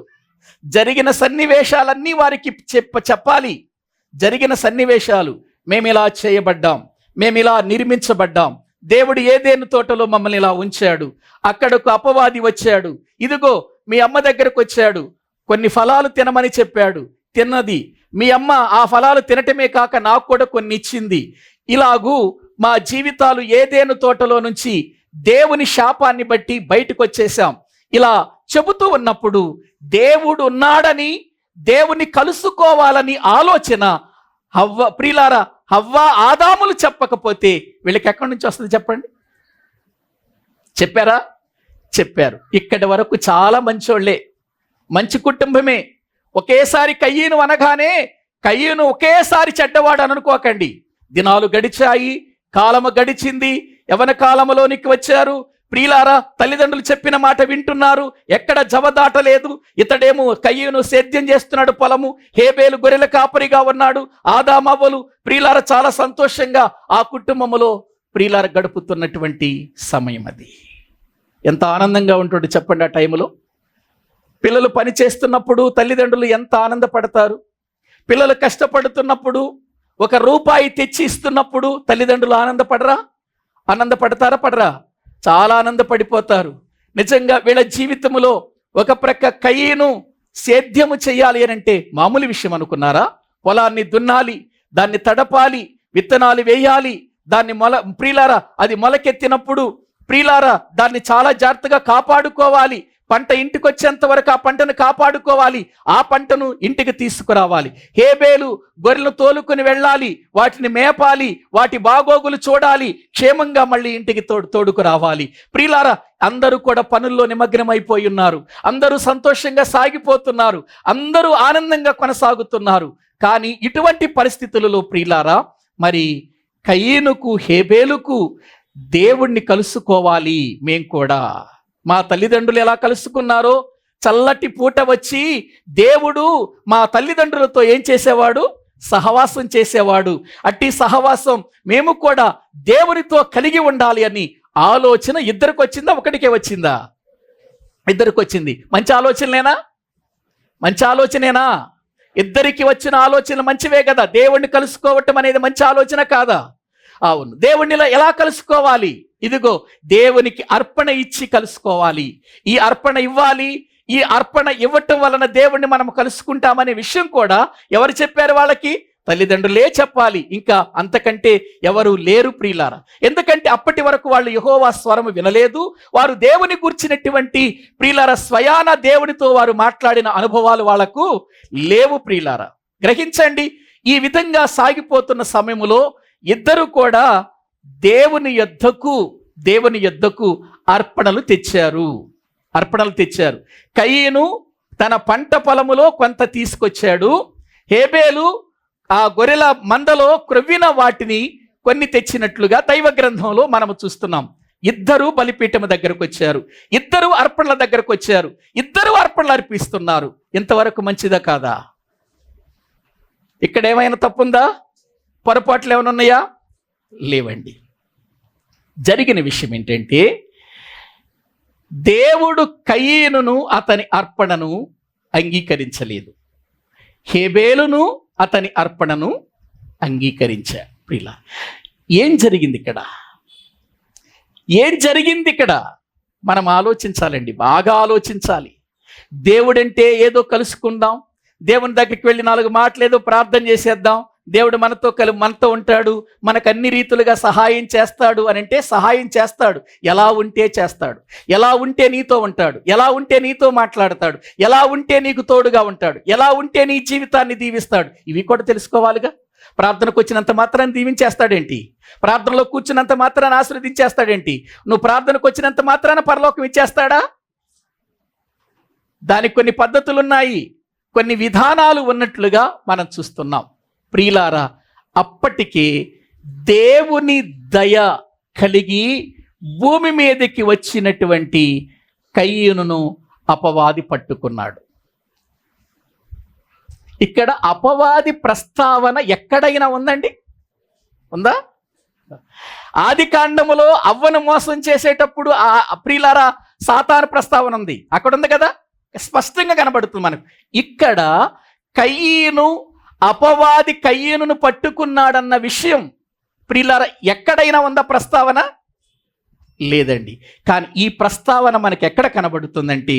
జరిగిన సన్నివేశాలన్నీ వారికి చెప్పాలి. జరిగిన సన్నివేశాలు, మేము ఇలా చేయబడ్డాం, మేము ఇలా నిర్మించబడ్డాం, దేవుడు ఏదేను తోటలో మమ్మల్ని ఇలా ఉంచాడు, అక్కడకు అపవాది వచ్చాడు, ఇదిగో మీ అమ్మ దగ్గరకు వచ్చాడు, కొన్ని ఫలాలు తినమని చెప్పాడు, తిన్నది, మీ అమ్మ ఆ ఫలాలు తినటమే కాక నాకు కూడా కొన్ని ఇచ్చింది. ఇలాగూ మా జీవితాలు ఏదేను తోటలో నుంచి దేవుని శాపాన్ని బట్టి బయటకు వచ్చేసాం. ఇలా చెబుతూ ఉన్నప్పుడు దేవుడు ఉన్నాడని, దేవుని కలుసుకోవాలని ఆలోచన ప్రియులారా, హవ్వ ఆదాములు చెప్పకపోతే వీళ్ళకి ఎక్కడి నుంచి వస్తుంది చెప్పండి? చెప్పారా? చెప్పారు. ఇక్కడి వరకు చాలా మంచోళ్లే, మంచి కుటుంబమే. ఒకేసారి కయ్యను అనగానే కయ్యను ఒకేసారి చెడ్డవాడు అని అనుకోకండి. దినాలు గడిచాయి, కాలము గడిచింది, యవన కాలములోనికి వచ్చారు. ప్రియులారా, తల్లిదండ్రులు చెప్పిన మాట వింటున్నారు, ఎక్కడ జవదాటలేదు. ఇతడేమో కయ్యను సేద్యం చేస్తున్నాడు పొలము, హేబేలు గొర్రెల కాపరిగా ఉన్నాడు. ఆదామవ్వలు ప్రియులారా చాలా సంతోషంగా ఆ కుటుంబములో ప్రియులారా గడుపుతున్నటువంటి సమయం అది. ఎంత ఆనందంగా ఉంటుంది చెప్పండి. ఆ టైంలో పిల్లలు పని చేస్తున్నప్పుడు తల్లిదండ్రులు ఎంత ఆనందపడతారు. పిల్లలు కష్టపడుతున్నప్పుడు ఒక రూపాయి తెచ్చి ఇస్తున్నప్పుడు తల్లిదండ్రులు ఆనందపడతారా? పడరా? చాలా ఆనందపడిపోతారు. నిజంగా వీళ్ళ జీవితంలో ఒక ప్రక్క కయ్యను సేద్యము చేయాలి అని అంటే మామూలు విషయం అనుకున్నారా? పొలాన్ని దున్నాలి, దాన్ని తడపాలి, విత్తనాలు వేయాలి, దాన్ని ప్రియులారా అది మొలకెత్తినప్పుడు ప్రియులారా దాన్ని చాలా జాగ్రత్తగా కాపాడుకోవాలి. పంట ఇంటికి వచ్చేంత వరకు ఆ పంటను కాపాడుకోవాలి, ఆ పంటను ఇంటికి తీసుకురావాలి. హేబేలు గొర్రెలను తోలుకొని వెళ్ళాలి, వాటిని మేపాలి, వాటి బాగోగులు చూడాలి, క్షేమంగా మళ్ళీ ఇంటికి తోడుకు రావాలి. ప్రియులారా అందరూ కూడా పనుల్లో నిమగ్నమైపోయి ఉన్నారు, అందరూ సంతోషంగా సాగిపోతున్నారు, అందరూ ఆనందంగా కొనసాగుతున్నారు. కానీ ఇటువంటి పరిస్థితులలో ప్రియులారా మరి కయీనుకు హేబేలుకు దేవుణ్ణి కలుసుకోవాలి. మేం కూడా మా తల్లిదండ్రులు ఎలా కలుసుకున్నారో, చల్లటి పూట వచ్చి దేవుడు మా తల్లిదండ్రులతో ఏం చేసేవాడు? సహవాసం చేసేవాడు. అట్టి సహవాసం మేము కూడా దేవునితో కలిగి ఉండాలి అని ఆలోచన ఇద్దరికి వచ్చిందా? ఒకటికే వచ్చిందా? ఇద్దరికి వచ్చింది. మంచి ఆలోచనేనా? ఇద్దరికి వచ్చిన ఆలోచనలు మంచివే కదా. దేవుణ్ణి కలుసుకోవటం అనేది మంచి ఆలోచన కాదా? అవును. దేవుణ్ణిలో ఎలా కలుసుకోవాలి? ఇదిగో దేవునికి అర్పణ ఇచ్చి కలుసుకోవాలి. ఈ అర్పణ ఇవ్వాలి. ఈ అర్పణ ఇవ్వటం వలన దేవుణ్ణి మనం కలుసుకుంటామనే విషయం కూడా ఎవరు చెప్పారు? వాళ్ళకి తల్లిదండ్రులే చెప్పాలి. ఇంకా అంతకంటే ఎవరు లేరు ప్రియులారా. ఎందుకంటే అప్పటి వరకు వాళ్ళు యెహోవా స్వరము వినలేదు. వారు దేవుని గురించినటువంటి ప్రియులారా స్వయాన దేవునితో వారు మాట్లాడిన అనుభవాలు వాళ్లకు లేవు ప్రియులారా. గ్రహించండి. ఈ విధంగా సాగిపోతున్న సమయంలో ఇద్దరు కూడా దేవుని యొద్దకు అర్పణలు తెచ్చారు. కయీను తన పంట పొలములో కొంత తీసుకొచ్చాడు. హేబేలు ఆ గొర్రెల మందలో క్రొవ్విన వాటిని కొన్ని తెచ్చినట్లుగా దైవ గ్రంథంలో మనము చూస్తున్నాం. ఇద్దరు బలిపీఠం దగ్గరకు వచ్చారు, ఇద్దరు అర్పణల దగ్గరకు వచ్చారు, ఇద్దరు అర్పణలు అర్పిస్తున్నారు. ఇంతవరకు మంచిదా కాదా? ఇక్కడ ఏమైనా తప్పుందా? పొరపాట్లు ఏమైనా ఉన్నాయా? లేవండి. జరిగిన విషయం ఏంటంటే దేవుడు కయీనును అతని అర్పణను అంగీకరించలేదు, హేబేలును అతని అర్పణను అంగీకరించారు. ప్రియులా ఏం జరిగింది ఇక్కడ? మనం ఆలోచించాలండి, బాగా ఆలోచించాలి. దేవుడంటే ఏదో కలుసుకుందాం, దేవుని దగ్గరికి వెళ్ళి 4 మాటలు ఏదో ప్రార్థన చేసేద్దాం, దేవుడు మనతో ఉంటాడు, మనకు అన్ని రీతులుగా సహాయం చేస్తాడు అని అంటే సహాయం చేస్తాడు. ఎలా ఉంటే చేస్తాడు, ఎలా ఉంటే నీతో ఉంటాడు, ఎలా ఉంటే నీతో మాట్లాడతాడు, ఎలా ఉంటే నీకు తోడుగా ఉంటాడు, ఎలా ఉంటే నీ జీవితాన్ని దీవిస్తాడు. ఇవి కూడా తెలుసుకోవాలిగా. ప్రార్థనకు వచ్చినంత మాత్రాన్ని దీవించేస్తాడేంటి? ప్రార్థనలో కూర్చున్నంత మాత్రాన్ని ఆశీర్వదించేస్తాడేంటి? నువ్వు ప్రార్థనకు వచ్చినంత మాత్రాన పరలోకం ఇచ్చేస్తాడా? దానికి కొన్ని పద్ధతులు ఉన్నాయి, కొన్ని విధానాలు ఉన్నట్లుగా మనం చూస్తున్నాం. ప్రియులారా అప్పటికే దేవుని దయ కలిగి భూమి మీదకి వచ్చినటువంటి కయీనును అపవాది పట్టుకున్నాడు. ఇక్కడ అపవాది ప్రస్తావన ఎక్కడైనా ఉందండి? ఉందా? ఆది కాండములో అవ్వను మోసం చేసేటప్పుడు ప్రియులారా సాతాను ప్రస్తావన ఉంది, అక్కడ ఉంది కదా. స్పష్టంగా కనబడుతుంది మనకు. ఇక్కడ కయీను, అపవాది కయీనును పట్టుకున్నాడన్న విషయం ప్రియులారా ఎక్కడైనా ఉందా ప్రస్తావన? లేదండి. కానీ ఈ ప్రస్తావన మనకి ఎక్కడ కనబడుతుందంటే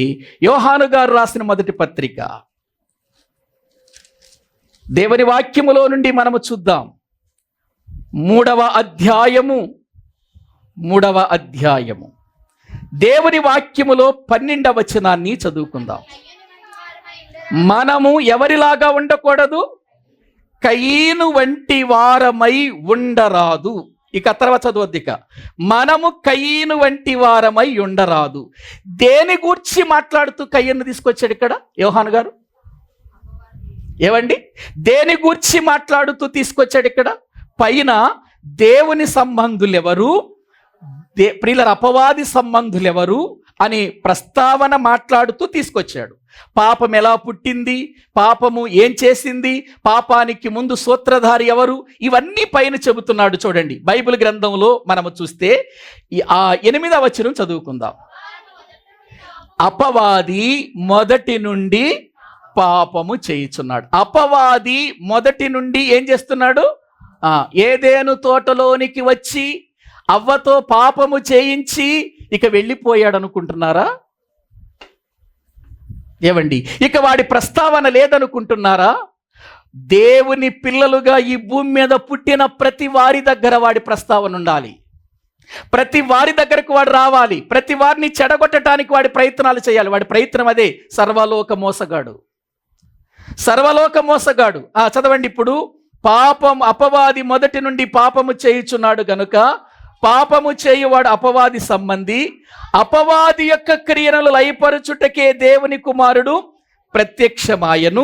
యోహాను గారు రాసిన మొదటి పత్రిక దేవుని వాక్యములో నుండి మనము చూద్దాం. 3వ అధ్యాయము దేవుని వాక్యములో 12వ వచనాన్ని చదువుకుందాం. మనము ఎవరిలాగా ఉండకూడదు? కయీను వంటి వారమై ఉండరాదు. ఇక తర్వాత చదవద్దిక. మనము కయీను వంటి వారమై ఉండరాదు. దేని గూర్చి మాట్లాడుతూ కయీను తీసుకొచ్చాడు ఇక్కడ యోహాను గారు? ఏవండి, దేని గూర్చి మాట్లాడుతూ తీసుకొచ్చాడు ఇక్కడ? పైన దేవుని సంబంధులు ఎవరు, ప్రియుల అపవాది సంబంధులు ఎవరు అని ప్రస్తావన మాట్లాడుతూ తీసుకొచ్చాడు. పాపం ఎలా పుట్టింది, పాపము ఏం చేసింది, పాపానికి ముందు సూత్రధారి ఎవరు, ఇవన్నీ పైన చెబుతున్నాడు. చూడండి, బైబిల్ గ్రంథంలో మనము చూస్తే ఆ 8వ వచనం చదువుకుందాం. అపవాది మొదటి నుండి పాపము చేయుచున్నాడు. అపవాది మొదటి నుండి ఏం చేస్తున్నాడు? ఏదేను తోటలోనికి వచ్చి అవ్వతో పాపము చేయించి ఇక వెళ్ళిపోయాడు అనుకుంటున్నారా? ఏవండి, ఇక వాడి ప్రస్తావన లేదనుకుంటున్నారా? దేవుని పిల్లలుగా ఈ భూమి మీద పుట్టిన ప్రతి వారి దగ్గర వాడి ప్రస్తావన ఉండాలి. ప్రతి వారి దగ్గరకు వాడు రావాలి. ప్రతి వారిని చెడగొట్టడానికి వాడి ప్రయత్నాలు చేయాలి. వాడి ప్రయత్నం అదే, సర్వలోక మోసగాడు. చదవండి ఇప్పుడు. పాపం, అపవాది మొదటి నుండి పాపము చేయుచున్నాడు గనుక పాపము చేయువాడు అపవాది సంబంధి. అపవాది యొక్క క్రియలను లయపరచుటకే దేవుని కుమారుడు ప్రత్యక్షమాయను.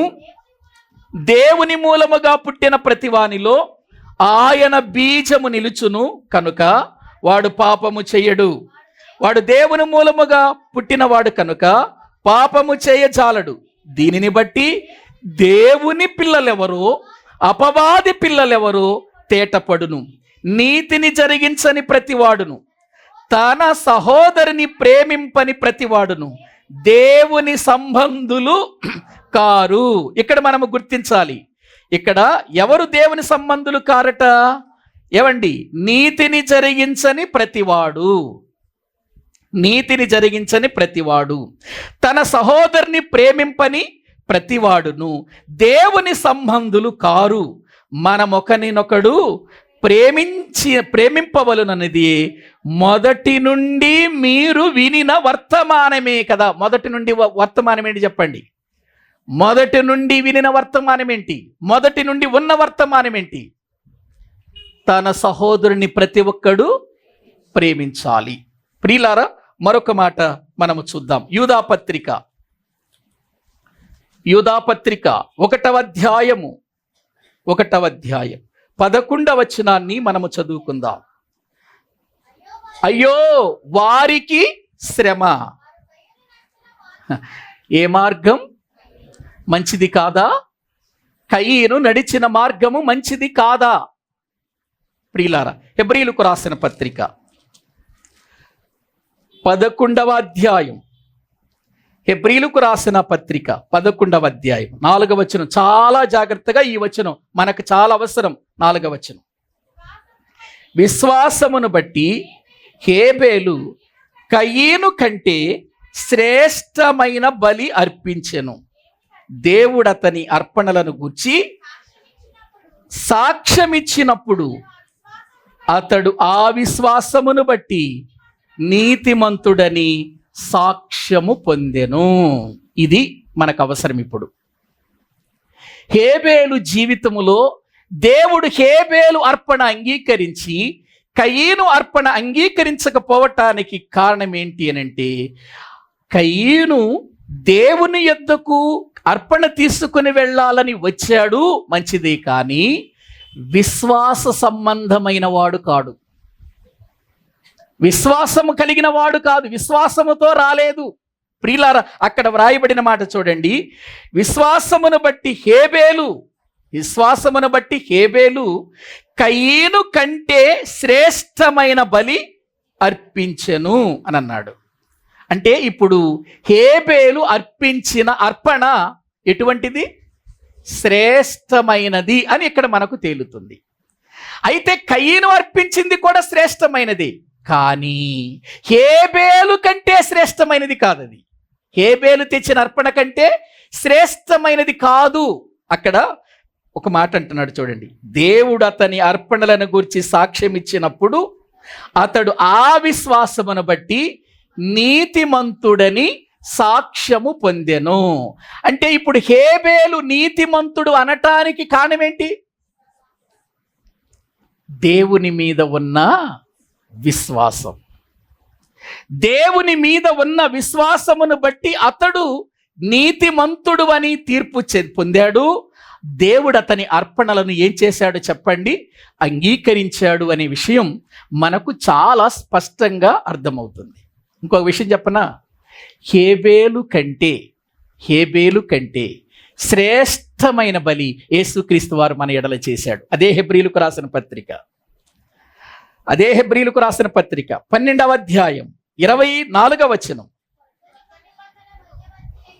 దేవుని మూలముగా పుట్టిన ప్రతివానిలో ఆయన బీజము నిలుచును కనుక వాడు పాపము చేయడు. వాడు దేవుని మూలముగా పుట్టినవాడు కనుక పాపము చేయజాలడు. దీనిని బట్టి దేవుని పిల్లలెవరో అపవాది పిల్లలెవరో తేటపడును. నీతిని జరిగించని ప్రతివాడును, తన సహోదరుని ప్రేమింపని ప్రతివాడును దేవుని సంబంధులు కారు. ఇక్కడ మనము గుర్తించాలి, ఇక్కడ ఎవరు దేవుని సంబంధులు కారట? ఏవండి, నీతిని జరిగించని ప్రతివాడు, తన సహోదరుని ప్రేమింపని ప్రతివాడును దేవుని సంబంధులు కారు. మనమొకరినొకడు ప్రేమింపవలనది మొదటి నుండి మీరు వినిన వర్తమానమే కదా. మొదటి నుండి వర్తమానం ఏంటి చెప్పండి? మొదటి నుండి వినిన వర్తమానం ఏంటి? మొదటి నుండి ఉన్న వర్తమానం ఏంటి? తన సహోదరుని ప్రతి ఒక్కడు ప్రేమించాలి. ప్రియులారా, మరొక మాట మనము చూద్దాం. యూదాపత్రిక 1వ అధ్యాయం 11వ వచనాన్ని మనము చదువుకుందాం. అయ్యో వారికి శ్రమ, ఏ మార్గం మంచిది కాదా? కయీను నడిచిన మార్గము మంచిది కాదా? ప్రియులారా, హెబ్రీయులకు రాసిన పత్రిక 11వ అధ్యాయం, హెబ్రీయులకు రాసిన పత్రిక 11వ అధ్యాయం 4వ వచనం. చాలా జాగ్రత్తగా ఈ వచనం మనకు చాలా అవసరం. 4వ వచనం. విశ్వాసమును బట్టి హేబేలు కయీను కంటే శ్రేష్టమైన బలి అర్పించెను. దేవుడు అతని అర్పణలను గూర్చి సాక్ష్యమిచ్చినప్పుడు అతడు ఆ విశ్వాసమును బట్టి నీతిమంతుడని సాక్ష్యము పొందెను. ఇది మనకు అవసరం. ఇప్పుడు హేబేలు జీవితములో దేవుడు హేబేలు అర్పణ అంగీకరించి కయీను అర్పణ అంగీకరించకపోవటానికి కారణం ఏంటి అనంటే, కయీను దేవుని యొద్దకు అర్పణ తీసుకుని వెళ్ళాలని వచ్చాడు, మంచిదే, కానీ విశ్వాస సంబంధమైన వాడు కాడు, విశ్వాసము కలిగిన వాడు కాదు, విశ్వాసముతో రాలేదు. ప్రియులారా, అక్కడ వ్రాయబడిన మాట చూడండి. విశ్వాసమును బట్టి హేబేలు కయీను కంటే శ్రేష్టమైన బలి అర్పించెను అని అన్నాడు. అంటే ఇప్పుడు హేబేలు అర్పించిన అర్పణ ఎటువంటిది? శ్రేష్టమైనది అని ఇక్కడ మనకు తేలుతుంది. అయితే కయీను అర్పించింది కూడా శ్రేష్టమైనది, కానీ హేబేలు కంటే శ్రేష్టమైనది కాదు. అది హేబేలు తెచ్చిన అర్పణ కంటే శ్రేష్టమైనది కాదు. అక్కడ ఒక మాట అంటున్నాడు చూడండి, దేవుడు అతని అర్పణలను గురించి సాక్ష్యం ఇచ్చినప్పుడు అతడు ఆ విశ్వాసమును బట్టి నీతిమంతుడని సాక్ష్యము పొందెను. అంటే ఇప్పుడు హేబేలు నీతిమంతుడు అనటానికి కారణం ఏంటి? దేవుని మీద ఉన్న విశ్వాసం. దేవుని మీద ఉన్న విశ్వాసమును బట్టి అతడు నీతిమంతుడు అని తీర్పు పొందాడు. దేవుడు అతని అర్పణలను ఏం చేశాడు చెప్పండి? అంగీకరించాడు అనే విషయం మనకు చాలా స్పష్టంగా అర్థమవుతుంది. ఇంకొక విషయం చెప్పనా? హేబేలు కంటే శ్రేష్టమైన బలి యేసుక్రీస్తు వారు మన ఎడల చేశాడు. అదే హెబ్రీలకు రాసిన పత్రిక 12వ అధ్యాయం 24వ వచనం.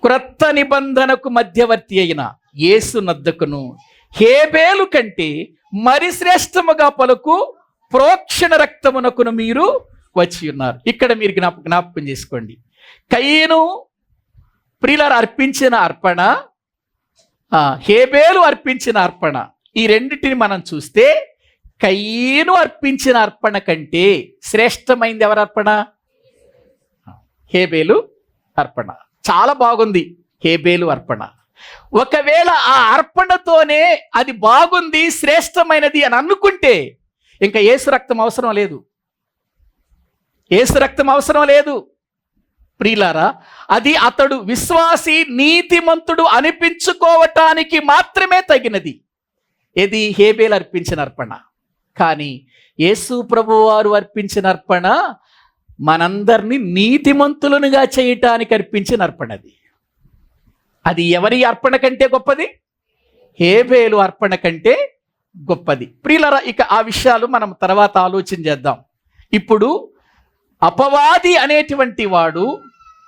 క్రొత్త నిబంధనకు మధ్యవర్తి అయిన యేసు నద్దకును హేబేలు కంటే మరి శ్రేష్టముగా పలుకు ప్రోక్షణ రక్తమునకును మీరు వచ్చి ఉన్నారు. ఇక్కడ మీరు జ్ఞాపకం చేసుకోండి, కయీను ప్రియులారా అర్పించిన అర్పణ, హేబేలు అర్పించిన అర్పణ, ఈ రెండిటిని మనం చూస్తే కయీను అర్పించిన అర్పణ కంటే శ్రేష్టమైంది ఎవరి అర్పణ? హేబేలు అర్పణ. చాలా బాగుంది హేబేలు అర్పణ. ఒకవేళ ఆ అర్పణతోనే అది బాగుంది, శ్రేష్టమైనది అని అనుకుంటే ఇంకా యేసు రక్తం అవసరం లేదు. ప్రియులారా, అది అతడు విశ్వాసి నీతిమంతుడు అనిపించుకోవటానికి మాత్రమే తగినది. ఇది హేబేలు అర్పించిన అర్పణ. కానీ యేసు ప్రభువారు అర్పించిన అర్పణ మనందరినీ నీతిమంతులనుగా చేయటానికి అర్పించిన అర్పణ. అది ఎవరి అర్పణ కంటే గొప్పది? హేబేలు అర్పణ కంటే గొప్పది. ప్రియులారా, ఇక ఆ విషయాలు మనం తర్వాత ఆలోచన చేద్దాం. ఇప్పుడు అపవాది అనేటువంటి వాడు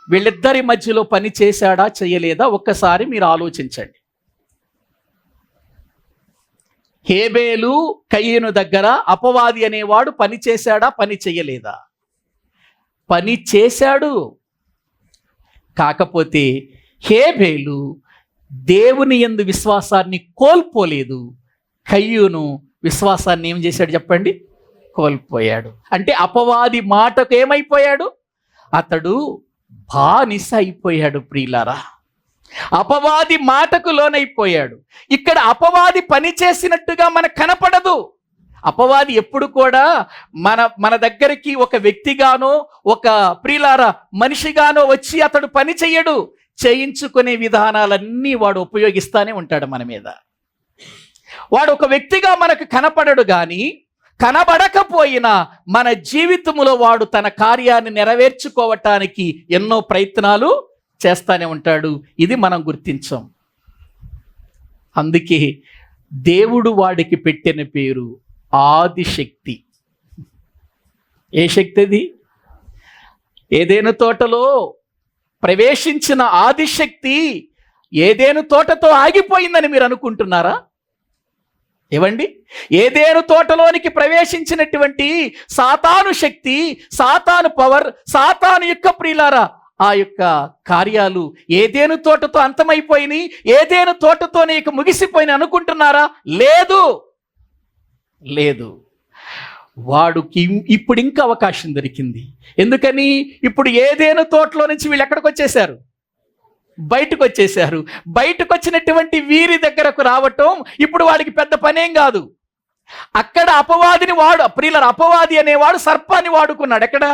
వీళ్ళిద్దరి మధ్యలో పని చేశాడా చేయలేదా ఒక్కసారి మీరు ఆలోచించండి. హేబేలు కయీను దగ్గర అపవాది అనేవాడు పని చేశాడా పని చేయలేదా? పని చేశాడు. కాకపోతే హేబేలు దేవుని యందు విశ్వాసాన్ని కోల్పోలేదు. కయీను విశ్వాసాన్ని ఏం చేశాడు చెప్పండి? కోల్పోయాడు. అంటే అపవాది మాటకు ఏమైపోయాడు? అతడు బానిస అయిపోయాడు. ప్రియులారా, అపవాది మాటకు లోనైపోయాడు. ఇక్కడ అపవాది పని చేసినట్టుగా మనకు కనపడదు. అపవాది ఎప్పుడు కూడా మన దగ్గరికి ఒక వ్యక్తిగానో ఒక ప్రియులారా మనిషిగానో వచ్చి అతడు పని చెయ్యడు. చేయించుకునే విధానాలన్నీ వాడు ఉపయోగిస్తానే ఉంటాడు మన మీద. వాడు ఒక వ్యక్తిగా మనకు కనపడడు, కానీ కనబడకపోయినా మన జీవితంలో వాడు తన కార్యాన్ని నెరవేర్చుకోవటానికి ఎన్నో ప్రయత్నాలు చేస్తానే ఉంటాడు. ఇది మనం గుర్తించాం. అందుకే దేవుడు వాడికి పెట్టిన పేరు ఆదిశక్తి. ఏ శక్తి అది? ఏదైనా తోటలో ప్రవేశించిన ఆదిశక్తి ఏదైనా తోటతో ఆగిపోయిందని మీరు అనుకుంటున్నారా? ఏవండి, ఏదేను తోటలోనికి ప్రవేశించినటువంటి సాతాను శక్తి, సాతాను పవర్, సాతాను యొక్క ప్రియులారా ఆ యొక్క కార్యాలు ఏదేను తోటతో అంతమైపోయినాయి, ఏదేను తోటతోనే ఇక ముగిసిపోయినాయి అనుకుంటున్నారా? లేదు. వాడికి ఇప్పుడు ఇంకా అవకాశం దొరికింది. ఎందుకని? ఇప్పుడు ఏదేను తోటలో నుంచి వీళ్ళు ఎక్కడికి వచ్చేసారు? బయటకు వచ్చేసారు. బయటకు వచ్చినటువంటి వీరి దగ్గరకు రావటం ఇప్పుడు వాడికి పెద్ద పనేం కాదు. అక్కడ అపవాదిని ప్రియులారా అపవాది అనేవాడు సర్పాన్ని వాడుకున్నాడు. ఎక్కడ?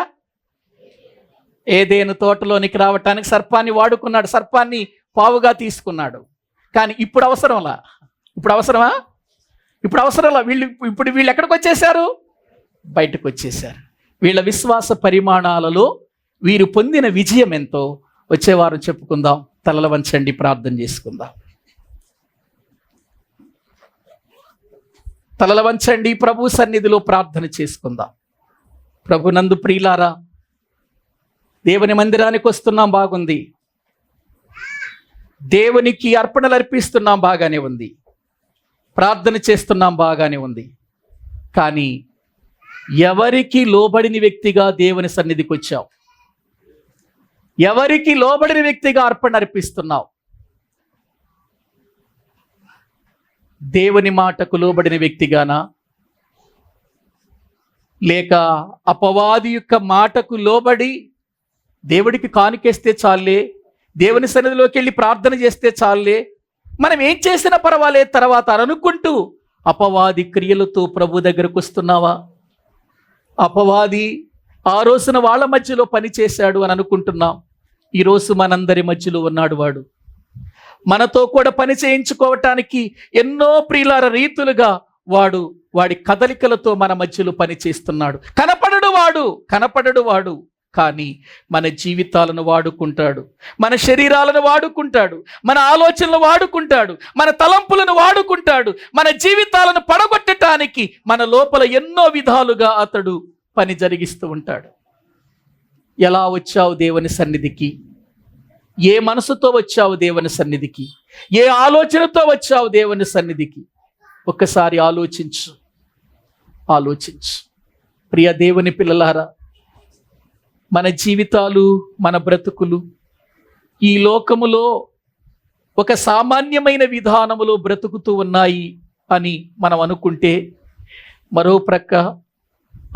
ఏదేను తోటలోనికి రావటానికి సర్పాన్ని వాడుకున్నాడు, సర్పాన్ని పావుగా తీసుకున్నాడు. కానీ ఇప్పుడు అవసరమా? వీళ్ళు ఎక్కడికి వచ్చేసారు? బయటకు వచ్చేసారు. వీళ్ళ విశ్వాస పరిమాణాలలో వీరు పొందిన విజయం ఎంతో వచ్చేవారు చెప్పుకుందాం. తలల వంచండి, ప్రార్థన చేసుకుందాం. తలల వంచండి, ప్రభు సన్నిధిలో ప్రార్థన చేసుకుందాం. ప్రభునందు ప్రియులారా, దేవుని మందిరానికి వస్తున్నాం, బాగుంది. దేవునికి అర్పణలు అర్పిస్తున్నాం, బాగానే ఉంది. ప్రార్థన చేస్తున్నాం, బాగానే ఉంది. కానీ ఎవరికి లోబడిన వ్యక్తిగా దేవుని సన్నిధికి వచ్చావు? ఎవరికి లోబడిన వ్యక్తిగా అర్పణ అర్పిస్తున్నావు? దేవుని మాటకు లోబడిన వ్యక్తిగానా, లేక అపవాది యొక్క మాటకు లోబడి దేవుడికి కానుకేస్తే చాలే, దేవుని సన్నిధిలోకి వెళ్ళి ప్రార్థన చేస్తే చాలే, మనం ఏం చేసినా పర్వాలేదు తర్వాత అని అనుకుంటూ అపవాది క్రియలతో ప్రభు దగ్గరకు వస్తున్నావా? అపవాది ఆ రోజున వాళ్ళ మధ్యలో పని చేశాడు అని అనుకుంటున్నాం. ఈరోజు మనందరి మధ్యలో ఉన్నాడు వాడు. మనతో కూడా పని చేయించుకోవటానికి ఎన్నో ప్రియులార రీతులుగా వాడి కదలికలతో మన మధ్యలో పని చేస్తున్నాడు. కనపడడు వాడు కానీ మన జీవితాలను వాడుకుంటాడు, మన శరీరాలను వాడుకుంటాడు, మన ఆలోచనలు వాడుకుంటాడు, మన తలంపులను వాడుకుంటాడు, మన జీవితాలను పడగొట్టడానికి మన లోపల ఎన్నో విధాలుగా అతడు పని జరిగిస్తూ ఉంటాడు. ఎలా వచ్చావు దేవుని సన్నిధికి? ఏ మనసుతో వచ్చావు దేవుని సన్నిధికి? ఏ ఆలోచనతో వచ్చావు దేవుని సన్నిధికి? ఒక్కసారి ఆలోచించు. ప్రియ దేవుని పిల్లలారా, మన జీవితాలు, మన బ్రతుకులు ఈ లోకములో ఒక సామాన్యమైన విధానములో బ్రతుకుతూ ఉన్నాయి అని మనం అనుకుంటే, మరో ప్రక్క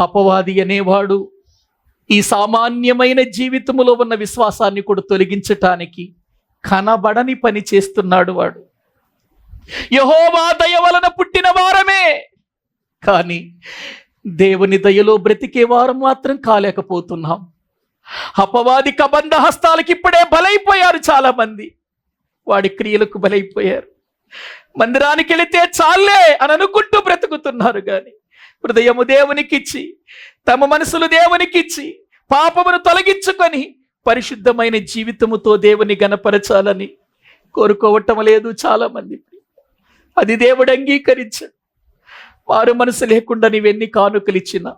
అపవాది అనేవాడు ఈ సామాన్యమైన జీవితములో ఉన్న విశ్వాసాన్ని కూడా తొలగించటానికి కనబడని పని చేస్తున్నాడు వాడు. యెహోవా దయ వలన పుట్టిన వారమే, కానీ దేవుని దయలో బ్రతికే వారం మాత్రం కాలేకపోతున్నాం. అపవాది కబంధ హస్తాలకి ఇప్పుడే బలైపోయారు చాలా మంది. వాడి క్రియలకు బలైపోయారు. మందిరానికి వెళితే చాలే అని అనుకుంటూ బ్రతుకుతున్నారు. కానీ హృదయము దేవునికిచ్చి, తమ మనసులు దేవునికిచ్చి, పాపమును తొలగించుకొని పరిశుద్ధమైన జీవితముతో దేవుని గణపరచాలని కోరుకోవటం లేదు చాలా మంది. అది దేవుడు అంగీకరించాడు. వారు మనసు లేకుండా నీవెన్ని కానుకలు ఇచ్చినా,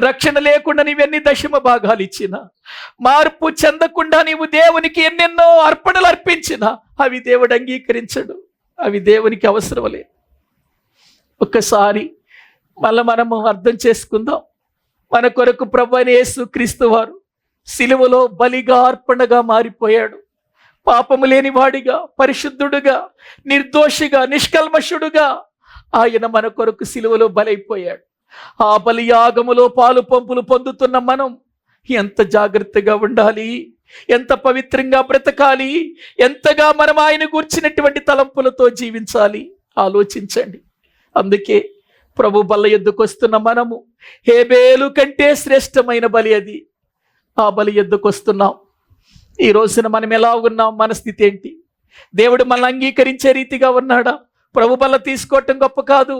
రక్షణ లేకుండా నీవెన్ని దశమ భాగాలు ఇచ్చినా, మార్పు చెందకుండా నీవు దేవునికి ఎన్నెన్నో అర్పణలు అర్పించినా అవి దేవుడు అంగీకరించడు. అవి దేవునికి అవసరం లేదు. ఒక్కసారి మనము అర్థం చేసుకుందాం. మన కొరకు ప్రభువైన యేసు క్రీస్తు వారు సిలువలో బలిగా, అర్పణగా మారిపోయాడు. పాపము లేనివాడిగా, పరిశుద్ధుడుగా, నిర్దోషిగా, నిష్కల్మషుడుగా ఆయన మన కొరకు సిలువలో బలైపోయాడు. ఆ బలియాగములో పాలు పంపులు పొందుతున్న మనం ఎంత జాగ్రత్తగా ఉండాలి, ఎంత పవిత్రంగా బ్రతకాలి, ఎంతగా మనం ఆయన గూర్చినటువంటి తలంపులతో జీవించాలి ఆలోచించండి. అందుకే ప్రభు బల్ల యొద్దకు వస్తున్న మనము హేబేలు కంటే శ్రేష్టమైన బలి అది. ఆ బలి యొద్దకు వస్తున్నాం. ఈ రోజున మనం ఎలా ఉన్నాం? మన స్థితి ఏంటి? దేవుడు మనల్ని అంగీకరించే రీతిగా ఉన్నాడా? ప్రభు బల్ల తీసుకోవటం గొప్ప కాదు,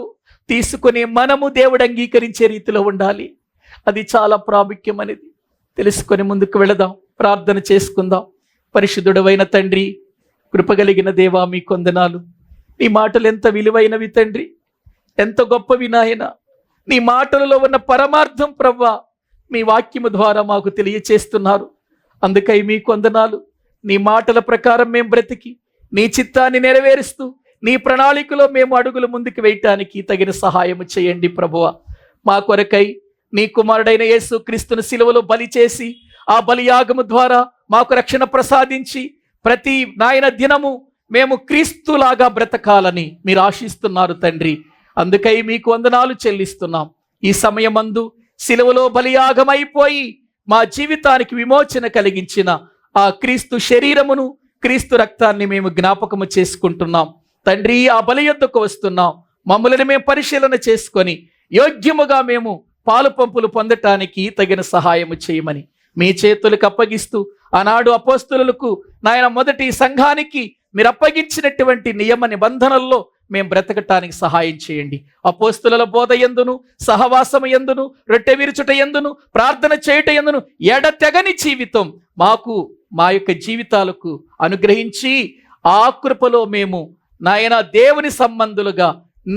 తీసుకునే మనము దేవుడు అంగీకరించే రీతిలో ఉండాలి. అది చాలా ప్రాముఖ్యమనేది తెలుసుకొని ముందుకు వెళదాం. ప్రార్థన చేసుకుందాం. పరిశుద్ధుడవైన తండ్రి, కృపగలిగిన దేవా, మీ కొందనాలు. నీ మాటలు ఎంత విలువైనవి తండ్రి, ఎంత గొప్పవి నాయన. నీ మాటలలో ఉన్న పరమార్థం ప్రభువా మీ వాక్యము ద్వారా మాకు తెలియచేస్తున్నారు. అందుకై మీ కొందనాలు. నీ మాటల ప్రకారం మేము బ్రతికి నీ చిత్తాన్ని నెరవేరుస్తూ నీ ప్రణాళికలో మేము అడుగులు ముందుకు వేయటానికి తగిన సహాయము చేయండి ప్రభువా. మా కొరకై నీ కుమారుడైన యేసు క్రీస్తును సిలువలో బలి చేసి ఆ బలియాగము ద్వారా మాకు రక్షణ ప్రసాదించి ప్రతి నాయన దినము మేము క్రీస్తులాగా బ్రతకాలని మీరు ఆశిస్తున్నారు తండ్రి. అందుకై మీకు వందనాలు చెల్లిస్తున్నాం. ఈ సమయమందు సిలువలో బలియాగమైపోయి మా జీవితానికి విమోచన కలిగించిన ఆ క్రీస్తు శరీరమును, క్రీస్తు రక్తాన్ని మేము జ్ఞాపకము చేసుకుంటున్నాం తండ్రి. ఆ బలి యొద్దకు వస్తున్నాం. మమ్మల్ని మేము పరిశీలన చేసుకొని యోగ్యముగా మేము పాలు పంపులు పొందటానికి తగిన సహాయము చేయమని మీ చేతులకు అప్పగిస్తూ, ఆనాడు అపోస్తులకు నాయన మొదటి సంఘానికి మీరు అప్పగించినటువంటి నియమ నిబంధనల్లో మేము బ్రతకటానికి సహాయం చేయండి. అపోస్తుల బోధ యందును, సహవాసము యందును, రొట్టె విరుచుట యందును, ప్రార్థన చేయుట యందును ఎడతెగని జీవితం మాకు, మా యొక్క జీవితాలకు అనుగ్రహించి ఆ కృపలో మేము నాయన దేవుని సంబంధులుగా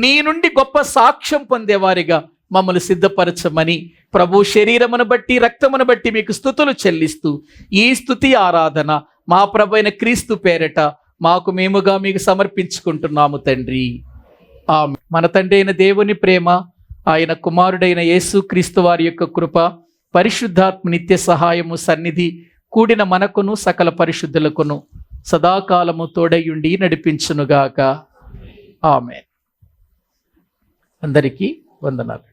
నీ నుండి గొప్ప సాక్ష్యం పొందేవారిగా మమ్మల్ని సిద్ధపరచమని ప్రభు శరీరమును బట్టి రక్తమును బట్టి మీకు స్తుతులు చెల్లిస్తూ ఈ స్తుతి ఆరాధన మా ప్రభు అయిన క్రీస్తు పేరట మాకు మేముగా మీకు సమర్పించుకుంటున్నాము తండ్రి. ఆమేన్. మన తండ్రి అయిన దేవుని ప్రేమ, ఆయన కుమారుడైన యేసు క్రీస్తు వారి యొక్క కృప, పరిశుద్ధాత్మ నిత్య సహాయము సన్నిధి కూడిన మనకును సకల పరిశుద్ధులకును సదాకాలము తోడయుండి నడిపించునుగాక. ఆమేన్. అందరికీ వందనాలు.